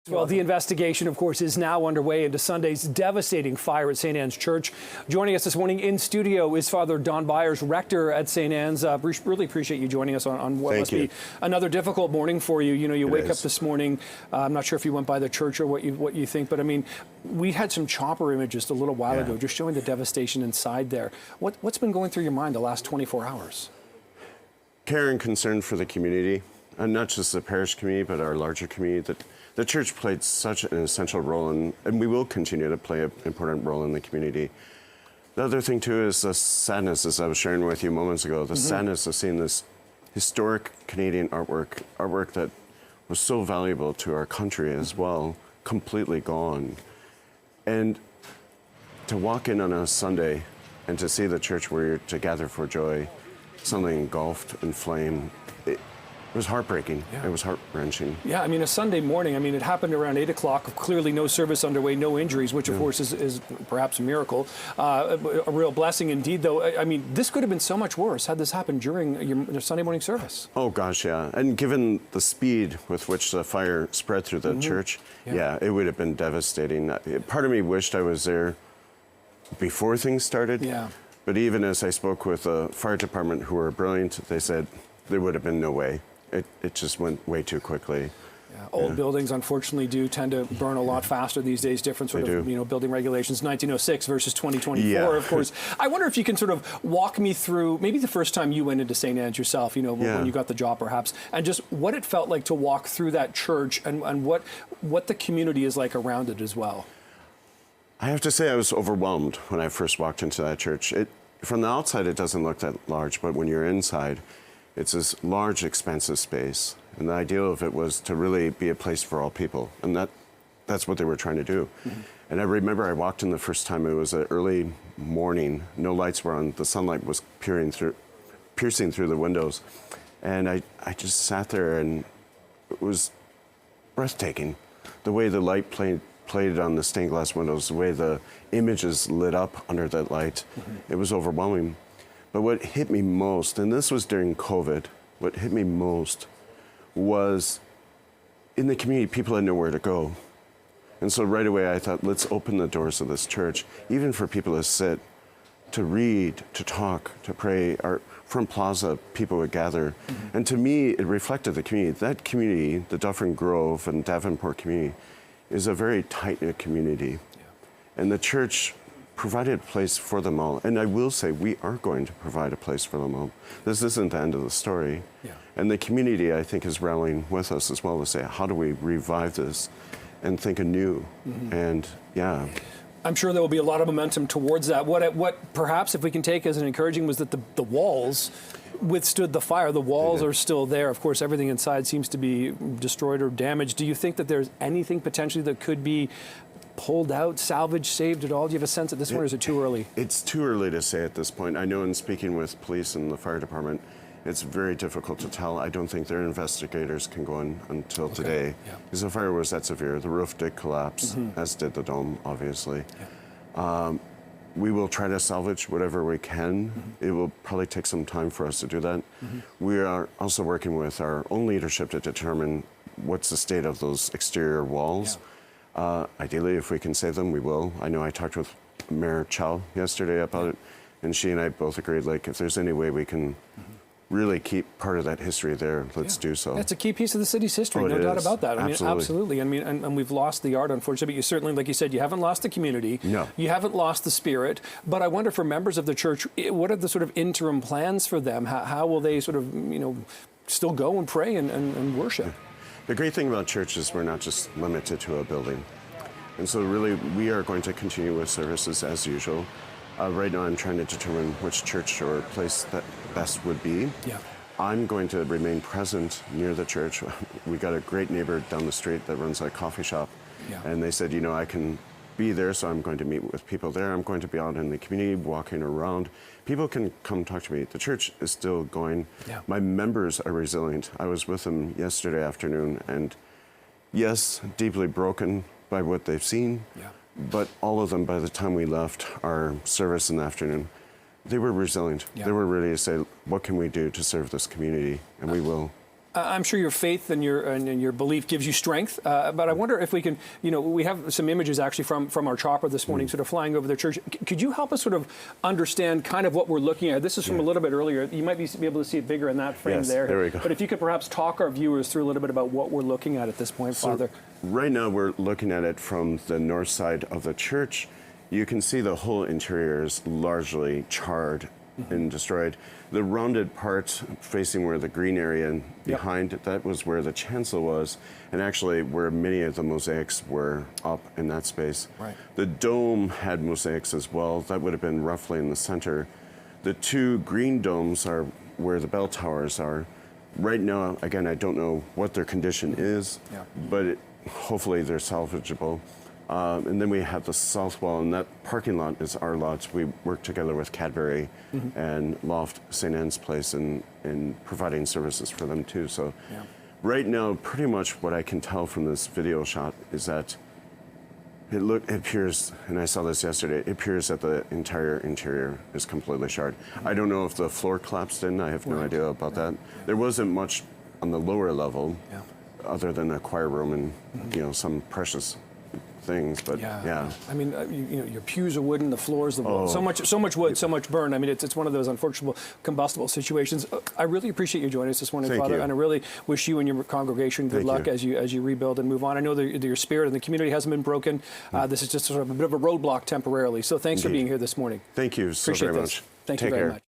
Well, the investigation, of course, is now underway into Sunday's devastating fire at St.Anne's Church. Joining us this morning in studio is Father Don Beyers, Rector at St.Anne's. Really appreciate you joining us on what must be another difficult morning for you. You know, you wake up this morning. I'm not sure if you went by the church or what you think, but I mean, we had some chopper images a little while ago just showing the devastation inside there. What's been going through your mind the last 24 hours? Care and concern for the community, and not just the parish community, but our larger community. That the church played such an essential role, and we will continue to play an important role in the community. The other thing, too, is the sadness, as I was sharing with you moments ago, the sadness of seeing this historic Canadian artwork that was so valuable to our country as well, completely gone. And to walk in on a Sunday and to see the church where you're to gather for joy, suddenly engulfed in flame, it was heartbreaking. It was heart-wrenching. Yeah, I mean, a Sunday morning, I mean, it happened around 8 o'clock, clearly no service underway, no injuries, which of course is perhaps a miracle. A real blessing indeed, though. I mean, this could have been so much worse had this happened during your Sunday morning service. Oh gosh, yeah. And given the speed with which the fire spread through the church, it would have been devastating. Part of me wished I was there before things started. Yeah. But even as I spoke with the fire department, who were brilliant, they said there would have been no way. It just went way too quickly. Yeah, old buildings, unfortunately, do tend to burn a lot faster these days. Different sort of building regulations. 1906 versus 2024, of course. I wonder if you can sort of walk me through maybe the first time you went into St. Anne's yourself, when you got the job, perhaps, and just what it felt like to walk through that church and what the community is like around it as well. I have to say I was overwhelmed when I first walked into that church. From the outside, it doesn't look that large, but when you're inside, it's this large, expansive space. And the idea of it was to really be a place for all people. And that's what they were trying to do. And I remember I walked in the first time. It was an early morning. No lights were on. The sunlight was piercing through the windows. And I just sat there, and it was breathtaking. The way the light played on the stained glass windows, the way the images lit up under that light, it was overwhelming. But what hit me most, and this was during COVID, what hit me most was in the community, people had nowhere to go. And so right away I thought, let's open the doors of this church, even for people to sit, to read, to talk, to pray. Our front plaza, people would gather. And to me, it reflected the community. That community, the Dufferin Grove and Davenport community, is a very tight-knit community. And the church provided a place for them all. And I will say, we are going to provide a place for them all. This isn't the end of the story. And the community, I think, is rallying with us as well to say, how do we revive this and think anew? And I'm sure there will be a lot of momentum towards that. What perhaps, if we can take as an encouraging, was that the walls withstood the fire. The walls are still there. Of course, everything inside seems to be destroyed or damaged. Do you think that there's anything potentially that could be pulled out, salvaged, saved at all? Do you have a sense at this point, or is it too early? It's too early to say at this point. I know in speaking with police and the fire department, it's very difficult to tell. I don't think their investigators can go in until today, because the fire was that severe. The roof did collapse, as did the dome, obviously. We will try to salvage whatever we can. It will probably take some time for us to do that. We are also working with our own leadership to determine what's the state of those exterior walls. Ideally, if we can save them, we will. I know I talked with Mayor Chow yesterday about it, and she and I both agreed, like, if there's any way we can really keep part of that history there, let's do so. That's a key piece of the city's history, no doubt about that. I mean, absolutely. I mean, and we've lost the art, unfortunately, but you certainly, like you said, you haven't lost the community. No. You haven't lost the spirit. But I wonder, for members of the church, what are the sort of interim plans for them? How will they sort of, still go and pray and worship? The great thing about church is we're not just limited to a building. And so really, we are going to continue with services as usual. Right now, I'm trying to determine which church or place that best would be. I'm going to remain present near the church. We got a great neighbor down the street that runs a coffee shop. And they said, I can be there, so I'm going to meet with people there. I'm going to be out in the community, walking around. People can come talk to me. The church is still going. My members are resilient. I was with them yesterday afternoon, and yes, deeply broken by what they've seen, but all of them, by the time we left our service in the afternoon, they were resilient. They were ready to say, what can we do to serve this community? And we will. I'm sure your faith and your belief gives you strength, but I wonder if we can, we have some images actually from our chopper this morning, sort of flying over the church. Could you help us sort of understand kind of what we're looking at? This is from a little bit earlier. You might be able to see it bigger in that frame there. There we go. But if you could perhaps talk our viewers through a little bit about what we're looking at this point, Father. Right now we're looking at it from the north side of the church. You can see the whole interior is largely charred and destroyed. The rounded part facing where the green area behind, that was where the chancel was, and actually where many of the mosaics were up in that space. Right. The dome had mosaics as well. That would have been roughly in the center. The two green domes are where the bell towers are. Right now, again, I don't know what their condition is, but hopefully they're salvageable. And then we have the south wall, and that parking lot is our lot. We work together with Cadbury and Loft St.Anne's place in providing services for them too. So right now, pretty much what I can tell from this video shot is that it appears, and I saw this yesterday, it appears that the entire interior is completely charred. I don't know if the floor collapsed in. I have no idea about that. There wasn't much on the lower level other than a choir room and some precious things, but I mean, your pews are wooden, the floors, so much wood, so much burn. I mean, it's one of those unfortunate combustible situations. I really appreciate you joining us this morning, Father, and I really wish you and your congregation good luck as you rebuild and move on. I know that your spirit in the community hasn't been broken. This is just sort of a bit of a roadblock temporarily. So thanks for being here this morning. Thank you so very much. Thank you very much.